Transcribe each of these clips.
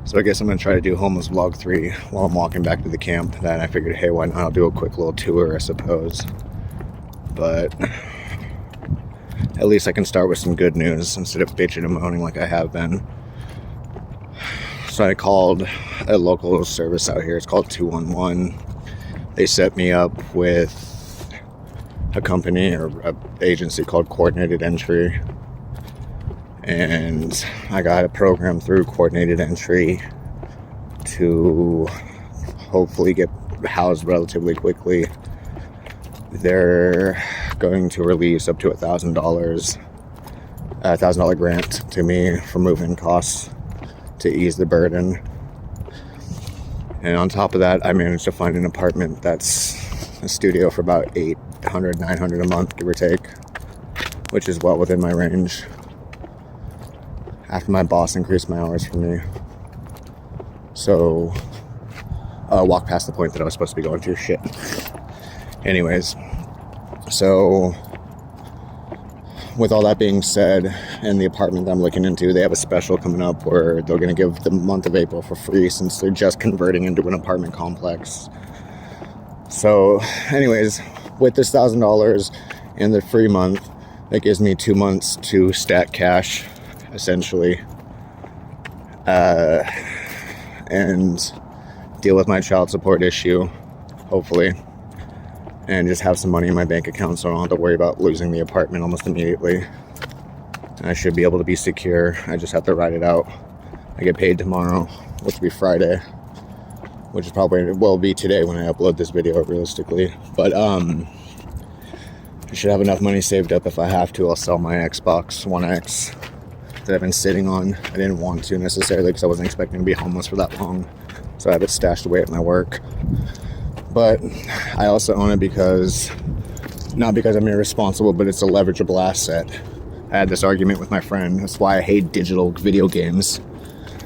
So I guess I'm going to try to do homeless vlog 3 while I'm walking back to the camp. Then I figured, hey, why not? I'll do a quick little tour, I suppose. But at least I can start with some good news instead of bitching and moaning like I have been. So I called a local service out here. It's called 211. They set me up with a company or an agency called Coordinated Entry. And I got a program through Coordinated Entry to hopefully get housed relatively quickly. They're going to release up to $1,000 grant to me for moving costs to ease the burden. And on top of that, I managed to find an apartment that's a studio for about $800, $900 a month, give or take, which is well within my range. After my boss increased my hours for me. So, walk past the point that I was supposed to be going to. Shit. Anyways, so with all that being said, and the apartment that I'm looking into, they have a special coming up where they're going to give the month of April for free since they're just converting into an apartment complex. So, anyways, with this $1,000 and the free month, that gives me 2 months to stack cash, essentially, and deal with my child support issue, hopefully, and just have some money in my bank account so I don't have to worry about losing the apartment almost immediately. And I should be able to be secure. I just have to write it out. I get paid tomorrow, which will be Friday, which is probably will be today when I upload this video, realistically. But I should have enough money saved up. If I have to, I'll sell my Xbox One X that I've been sitting on. I didn't want to necessarily because I wasn't expecting to be homeless for that long, so I have it stashed away at my work. But I also own it because, not because I'm irresponsible, but it's a leverageable asset. I had this argument with my friend. That's why I hate digital video games,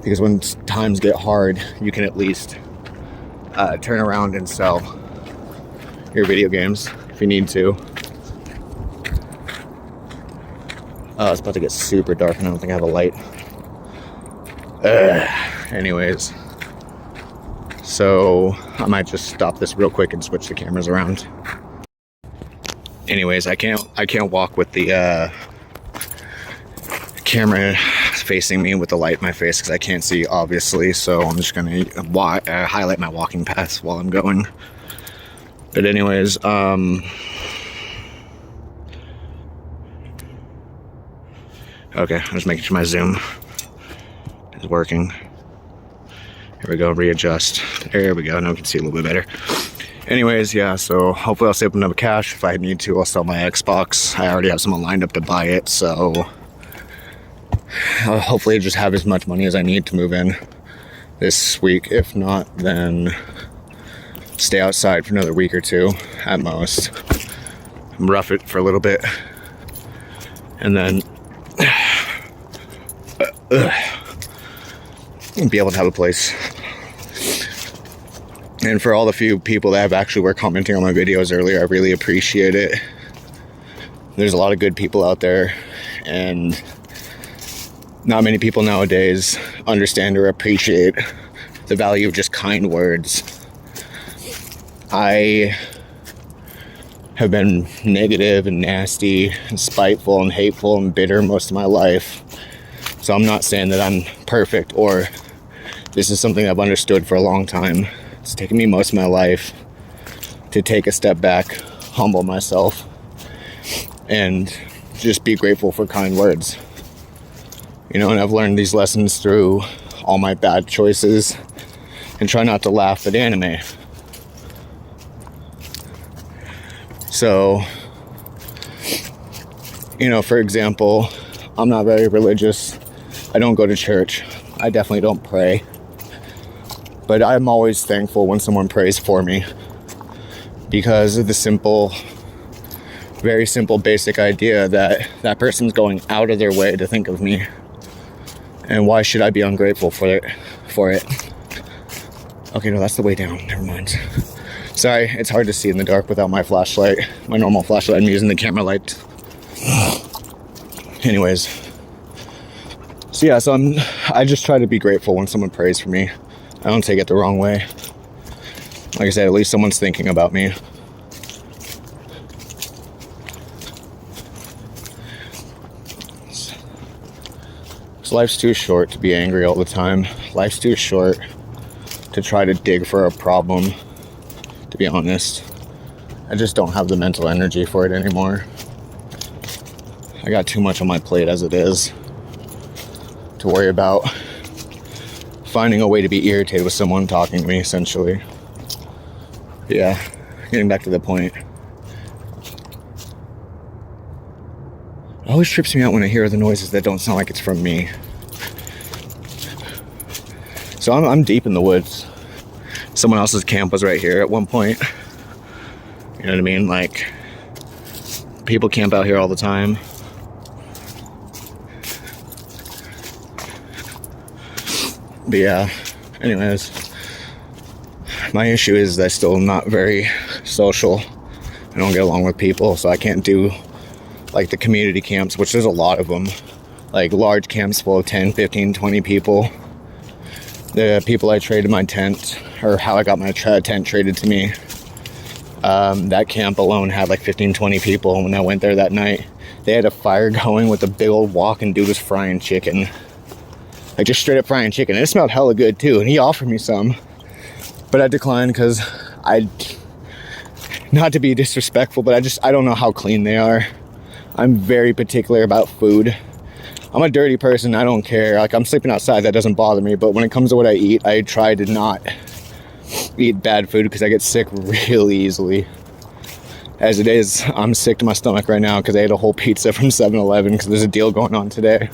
because when times get hard, you can at least turn around and sell your video games if you need to. It's about to get super dark and I don't think I have a light. Anyways, so I might just stop this real quick and switch the cameras around. Anyways, I can't walk with the camera facing me with the light in my face because I can't see, obviously. So I'm just gonna highlight my walking paths while I'm going. But anyways, okay, I'm just making sure my zoom is working. Here we go, readjust. There we go, now we can see a little bit better. Anyways, yeah, so hopefully I'll save up enough cash. If I need to, I'll sell my Xbox. I already have someone lined up to buy it, so I'll hopefully just have as much money as I need to move in this week. If not, then stay outside for another week or two at most. Rough it for a little bit. And then be able to have a place. And for all the few people that have actually were commenting on my videos earlier, I really appreciate it. There's a lot of good people out there, and not many people nowadays understand or appreciate the value of just kind words. I have been negative and nasty and spiteful and hateful and bitter most of my life. So I'm not saying that I'm perfect or this is something I've understood for a long time. It's taken me most of my life to take a step back, humble myself, and just be grateful for kind words. You know, and I've learned these lessons through all my bad choices and try not to laugh at anime. So, you know, for example, I'm not very religious. I don't go to church. I definitely don't pray. But I'm always thankful when someone prays for me because of the simple, very simple, basic idea that that person's going out of their way to think of me. And why should I be ungrateful for it? Okay, no, that's the way down. Never mind. Sorry, it's hard to see in the dark without my flashlight. My normal flashlight, I'm using the camera light. Anyways. So Yeah, so I just try to be grateful when someone prays for me. I don't take it the wrong way. Like I said, at least someone's thinking about me. So life's too short to be angry all the time. Life's too short to try to dig for a problem, to be honest. I just don't have the mental energy for it anymore. I got too much on my plate as it is to worry about finding a way to be irritated with someone talking to me, essentially. Yeah, getting back to the point. It always trips me out when I hear the noises that don't sound like it's from me. So I'm deep in the woods. Someone else's camp was right here at one point. You know what I mean? Like, people camp out here all the time. But yeah, anyways, my issue is that I'm still not very social. I don't get along with people, so I can't do like the community camps, which there's a lot of them, like large camps full of 10, 15, 20 people. The people I traded my tent, or how I got my tent traded to me, that camp alone had like 15, 20 people. When I went there that night, they had a fire going with a big old wok, and dude was frying chicken. Like, just straight up frying chicken. And it smelled hella good too, and he offered me some, but I declined because not to be disrespectful, but I don't know how clean they are. I'm very particular about food. I'm a dirty person. I don't care. Like, I'm sleeping outside, that doesn't bother me. But when it comes to what I eat, I try to not eat bad food because I get sick really easily. As it is, I'm sick to my stomach right now because I ate a whole pizza from 7-Eleven because there's a deal going on today.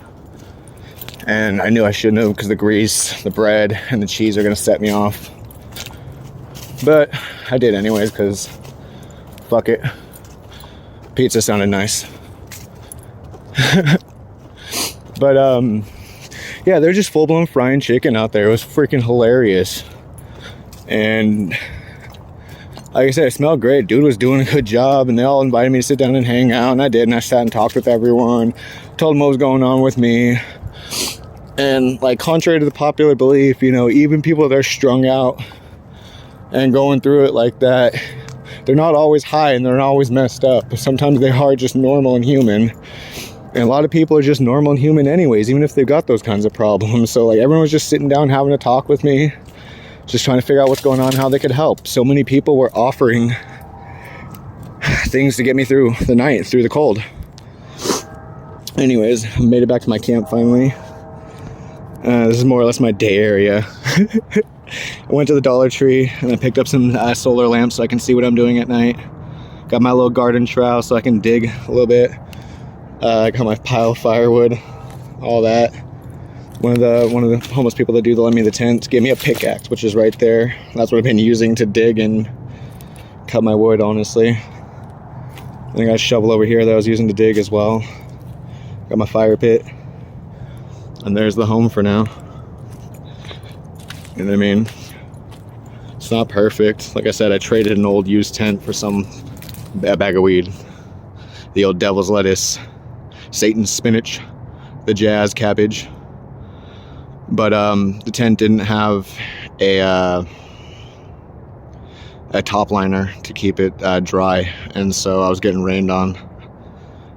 And I knew I shouldn't have because the grease, the bread, and the cheese are going to set me off. But I did anyways because fuck it. Pizza sounded nice. But yeah, they're just full-blown frying chicken out there. It was freaking hilarious. And like I said, it smelled great. Dude was doing a good job, and they all invited me to sit down and hang out, and I did. And I sat and talked with everyone, told them what was going on with me. And like, contrary to the popular belief, you know, even people that are strung out and going through it like that, they're not always high and they're not always messed up. Sometimes they are just normal and human. And a lot of people are just normal and human anyways, even if they've got those kinds of problems. So like, everyone was just sitting down having a talk with me, just trying to figure out what's going on, how they could help. So many people were offering things to get me through the night, through the cold. Anyways, I made it back to my camp finally. This is more or less my day area. I went to the Dollar Tree and I picked up some solar lamps so I can see what I'm doing at night. Got my little garden trowel so I can dig a little bit. I got my pile of firewood, all that. One of the homeless people that lend me the tent gave me a pickaxe, which is right there. That's what I've been using to dig and cut my wood, honestly. I got a shovel over here that I was using to dig as well. Got my fire pit. And there's the home for now. You know what I mean? It's not perfect. Like I said, I traded an old used tent for a bag of weed. The old devil's lettuce, Satan's spinach, the jazz cabbage. But the tent didn't have a top liner to keep it dry, and so I was getting rained on.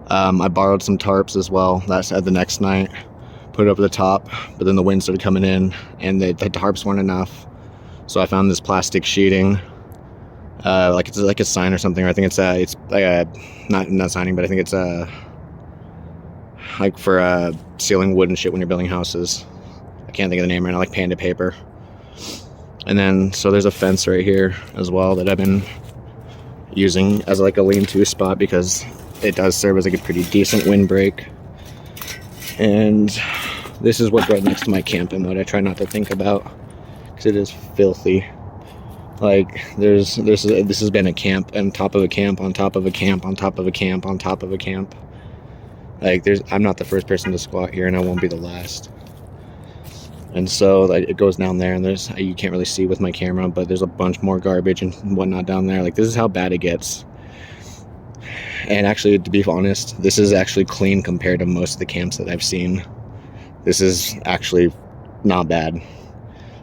I borrowed some tarps as well. That's at the next night. Put it up at the top, but then the wind started coming in, and the tarps weren't enough. So I found this plastic sheeting, like it's like a sign or something. Or I think it's like not signing, but I think it's like for sealing wood and shit when you're building houses. I can't think of the name right now, like Panda paper. And then so there's a fence right here as well that I've been using as like a lean-to spot because it does serve as like a pretty decent windbreak. And this is what's right next to my camp and what I try not to think about because it is filthy. Like this has been a camp on top of a camp on top of a camp on top of a camp on top of a camp. Like I'm not the first person to squat here, and I won't be the last. And so like it goes down there, and you can't really see with my camera, but there's a bunch more garbage and whatnot down there. Like, this is how bad it gets. And actually, to be honest, this is actually clean compared to most of the camps that I've seen. This is actually not bad.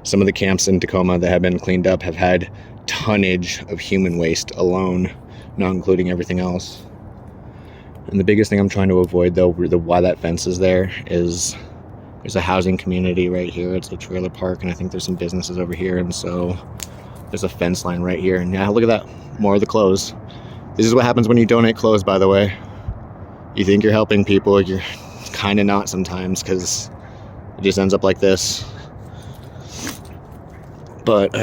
Some of the camps in Tacoma that have been cleaned up have had tonnage of human waste alone, not including everything else. And the biggest thing I'm trying to avoid, though, why that fence is there, is there's a housing community right here. It's a trailer park, and I think there's some businesses over here, and so there's a fence line right here. And yeah, look at that, more of the clothes. This is what happens when you donate clothes, by the way. You think you're helping people, you're kind of not sometimes, because it just ends up like this. But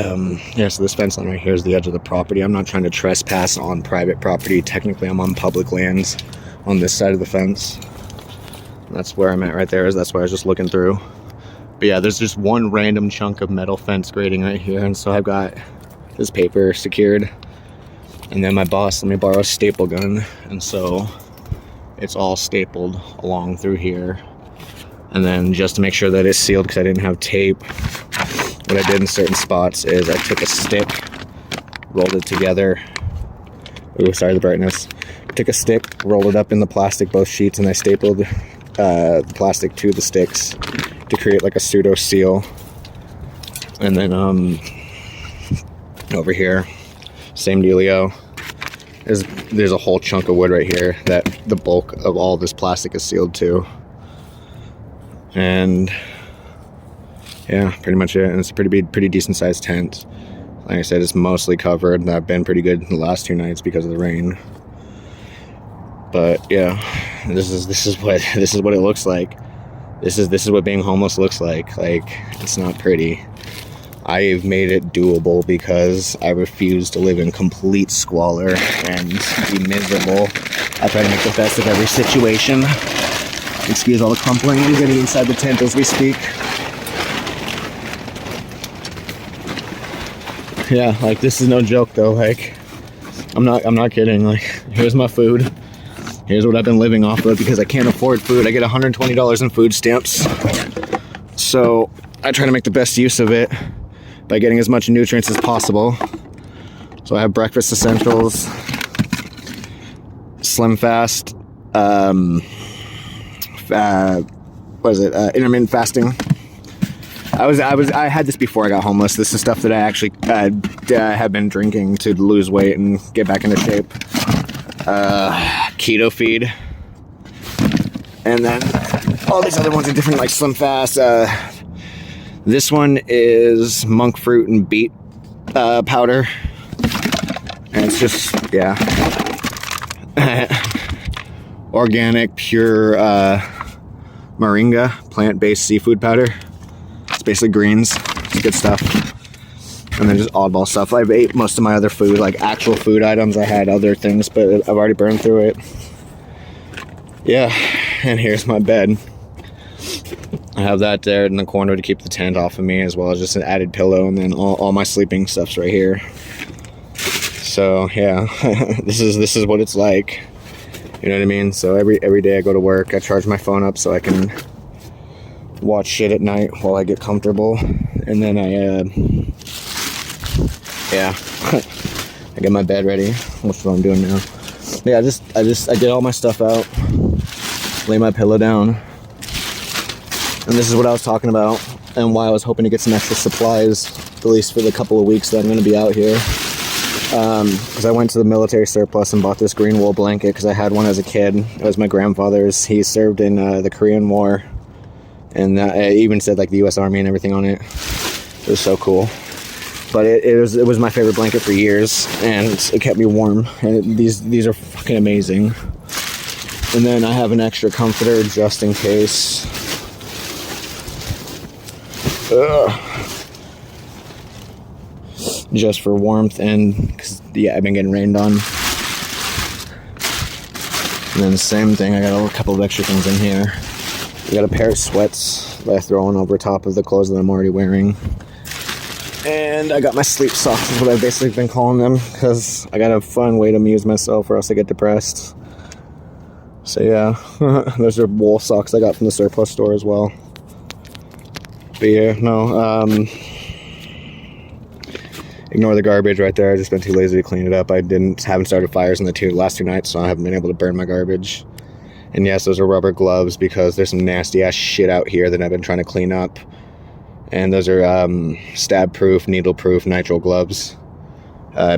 yeah, so this fence line right here is the edge of the property. I'm not trying to trespass on private property. Technically, I'm on public lands on this side of the fence. That's where I'm at right there. That's where I was just looking through. But yeah, there's just one random chunk of metal fence grating right here, and so I've got this paper secured. And then my boss let me borrow a staple gun, and so it's all stapled along through here. And then just to make sure that it's sealed, because I didn't have tape, what I did in certain spots is I took a stick, rolled it together. Ooh, sorry, the brightness. Took a stick, rolled it up in the plastic, both sheets, and I stapled the plastic to the sticks to create like a pseudo seal. And then over here, same dealio. There's a whole chunk of wood right here that the bulk of all this plastic is sealed to. And yeah, pretty much it. And it's a pretty decent sized tent. Like I said, it's mostly covered, and I've been pretty good the last 2 nights because of the rain. But yeah, this is what it looks like. This is what being homeless looks like. Like, it's not pretty. I've made it doable because I refuse to live in complete squalor and be miserable. I try to make the best of every situation. Excuse all the crumpling. I'm getting inside the tent as we speak. Yeah, like, this is no joke though. Like, I'm not kidding. Like, here's my food. Here's what I've been living off of because I can't afford food. I get $120 in food stamps. So I try to make the best use of it by getting as much nutrients as possible. So I have breakfast essentials, Slim Fast, intermittent fasting. I had this before I got homeless. This is stuff that I actually have been drinking to lose weight and get back into shape. Keto feed, and then all these other ones are different, like Slim Fast. This one is monk fruit and beet powder, and it's just, yeah, organic, pure moringa, plant-based seafood powder. It's basically greens. It's good stuff. And then just oddball stuff. I've ate most of my other food, like actual food items. I had other things, but I've already burned through it. Yeah, and here's my bed. I have that there in the corner to keep the tent off of me, as well as just an added pillow, and then all my sleeping stuff's right here. So yeah, this is what it's like. You know what I mean? So every day I go to work, I charge my phone up so I can watch shit at night while I get comfortable, and then I get my bed ready, which is what I'm doing now. Yeah, I get all my stuff out, lay my pillow down, and this is what I was talking about, and why I was hoping to get some extra supplies, at least for the couple of weeks that I'm going to be out here. Because I went to the military surplus and bought this green wool blanket because I had one as a kid. It was my grandfather's. He served in the Korean War, and it even said like the U.S. Army and everything on it. It was so cool. But it was my favorite blanket for years, and it kept me warm. And these are fucking amazing. And then I have an extra comforter just in case. Just for warmth, and because yeah, I've been getting rained on. And then the same thing, I got a couple of extra things in here. I got a pair of sweats that I throw on over top of the clothes that I'm already wearing. And I got my sleep socks, is what I've basically been calling them, because I got a fun way to amuse myself or else I get depressed. So yeah, those are wool socks I got from the surplus store as well. But yeah, no, ignore the garbage right there. I've just been too lazy to clean it up. I haven't started fires in the last two nights, so I haven't been able to burn my garbage. And yes, those are rubber gloves because there's some nasty ass shit out here that I've been trying to clean up. And those are stab proof, needle proof nitrile gloves.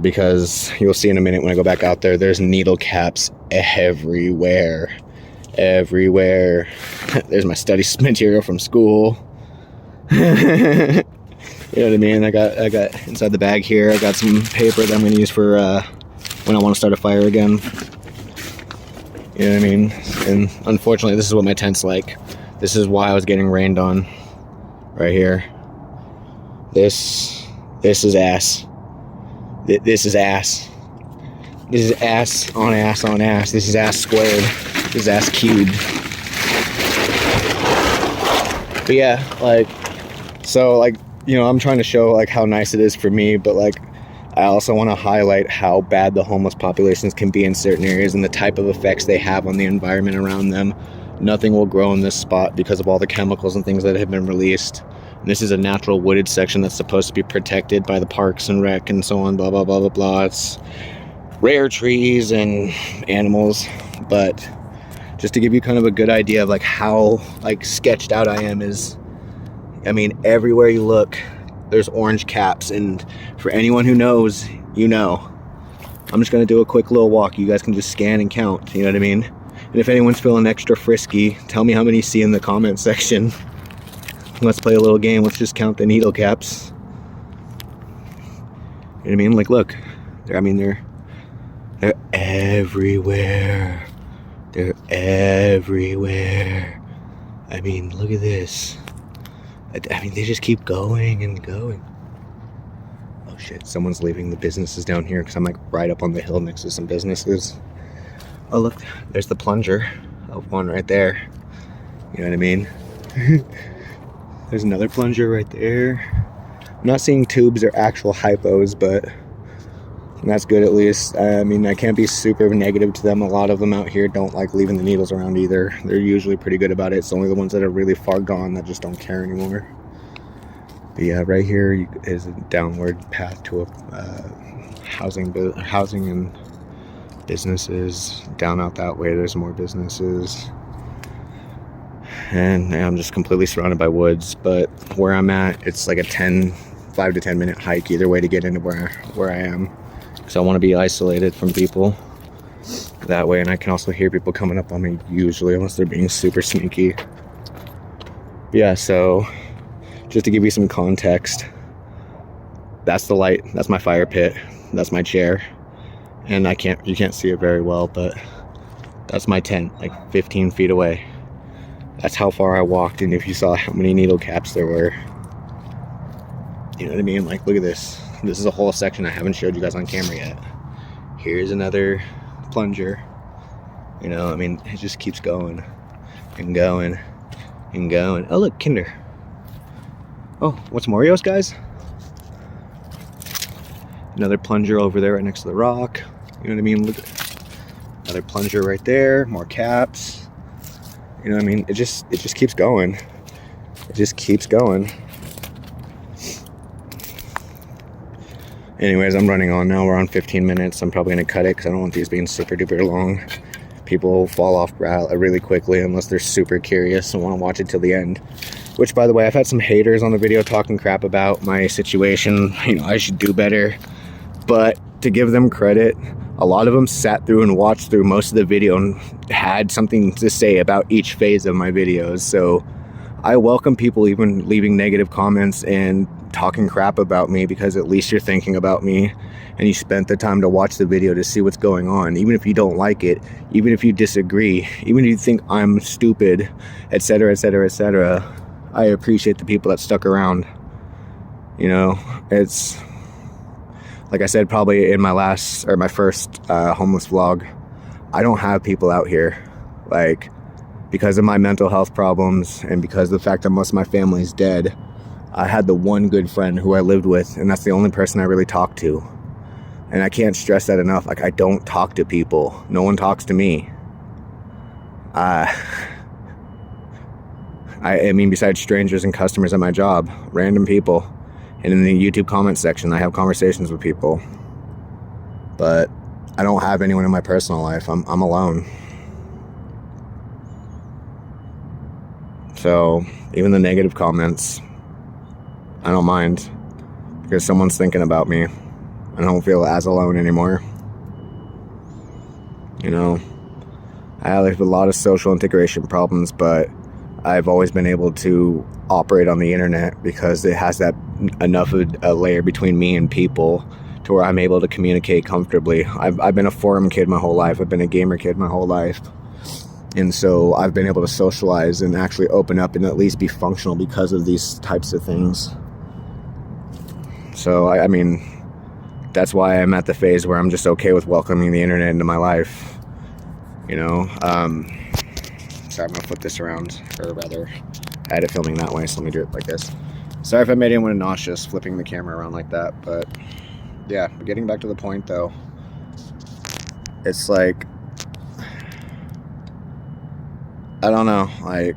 Because you'll see in a minute when I go back out there, there's needle caps everywhere. Everywhere. There's my study material from school. You know what I mean? I got inside the bag here, I got some paper that I'm going to use for when I want to start a fire again. You know what I mean? And unfortunately, this is what my tent's like. This is why I was getting rained on. Right here. This is ass. This is ass. This is ass on ass on ass. This is ass squared. This is ass cubed. But yeah, like, so, like, you know, I'm trying to show, like, how nice it is for me, but, like, I also want to highlight how bad the homeless populations can be in certain areas and the type of effects they have on the environment around them. Nothing will grow in this spot because of all the chemicals and things that have been released. And this is a natural wooded section that's supposed to be protected by the parks and rec and so on, blah, blah, blah, blah, blah. It's rare trees and animals, but just to give you kind of a good idea of, like, how, like, sketched out I am is, I mean, everywhere you look, there's orange caps, and for anyone who knows, you know. I'm just going to do a quick little walk. You guys can just scan and count, you know what I mean? And if anyone's feeling extra frisky, tell me how many you see in the comment section. Let's play a little game. Let's just count the needle caps. You know what I mean? Like, look. They're everywhere. They're everywhere. I mean, look at this. I mean, they just keep going and going. Oh shit, someone's leaving the businesses down here because I'm, like, right up on the hill next to some businesses. Oh look, there's the plunger of one right there. You know what I mean? There's another plunger right there. I'm not seeing tubes or actual hypos, but that's good at least. I mean, I can't be super negative to them. A lot of them out here don't like leaving the needles around either. They're usually pretty good about it. It's only the ones that are really far gone that just don't care anymore. But yeah, right here is a downward path to a housing and businesses. Down out that way, there's more businesses. And I'm just completely surrounded by woods. But where I'm at, it's like a 5 to 10 minute hike either way to get into where I am. So I want to be isolated from people that way, and I can also hear people coming up on me usually, unless they're being super sneaky. Yeah, so just to give you some context, that's the light, that's my fire pit, that's my chair, and you can't see it very well, but that's my tent, like 15 feet away. That's how far I walked, and if you saw how many needle caps there were, you know what I mean? Like, look at this. This is a whole section I haven't showed you guys on camera yet. Here's another plunger. You know, I mean, it just keeps going and going and going. Oh, look, Kinder. Oh, what's Mario's, guys? Another plunger over there right next to the rock. You know what I mean? Look, another plunger right there. More caps. You know what I mean? It just keeps going. It just keeps going. Anyways, I'm running on now. We're on 15 minutes. I'm probably going to cut it because I don't want these being super duper long. People fall off really quickly unless they're super curious and want to watch it till the end. Which, by the way, I've had some haters on the video talking crap about my situation. You know, I should do better. But to give them credit, a lot of them sat through and watched through most of the video and had something to say about each phase of my videos. So I welcome people even leaving negative comments and talking crap about me, because at least you're thinking about me and you spent the time to watch the video to see what's going on. Even if you don't like it, even if you disagree, even if you think I'm stupid, etc., etc., etc., I appreciate the people that stuck around. You know, it's like I said probably in my first homeless vlog, I don't have people out here. Like, because of my mental health problems and because of the fact that most of my family is dead, I had the one good friend who I lived with, and that's the only person I really talked to. And I can't stress that enough. Like, I don't talk to people. No one talks to me. I mean, besides strangers and customers at my job, random people. And in the YouTube comment section, I have conversations with people. But I don't have anyone in my personal life. I'm alone. So even the negative comments, I don't mind, because someone's thinking about me. I don't feel as alone anymore. You know, I have a lot of social integration problems, but I've always been able to operate on the internet because it has that enough of a layer between me and people to where I'm able to communicate comfortably. I've been a forum kid my whole life. I've been a gamer kid my whole life. And so I've been able to socialize and actually open up and at least be functional because of these types of things. So, I mean, that's why I'm at the phase where I'm just okay with welcoming the internet into my life. You know, sorry, I'm gonna flip this around, or rather, I had it filming that way, so let me do it like this. Sorry if I made anyone nauseous flipping the camera around like that, but yeah, getting back to the point though, it's like, I don't know, I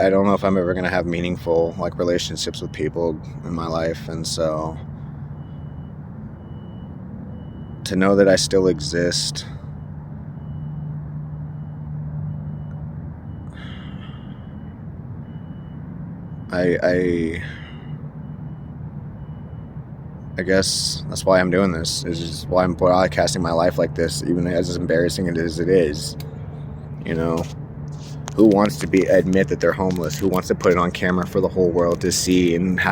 don't know if I'm ever gonna have meaningful like relationships with people in my life, and so to know that I still exist, I guess that's why I'm doing this. This is why I'm broadcasting my life like this, even as embarrassing as it is. You know, who wants to admit that they're homeless? Who wants to put it on camera for the whole world to see and have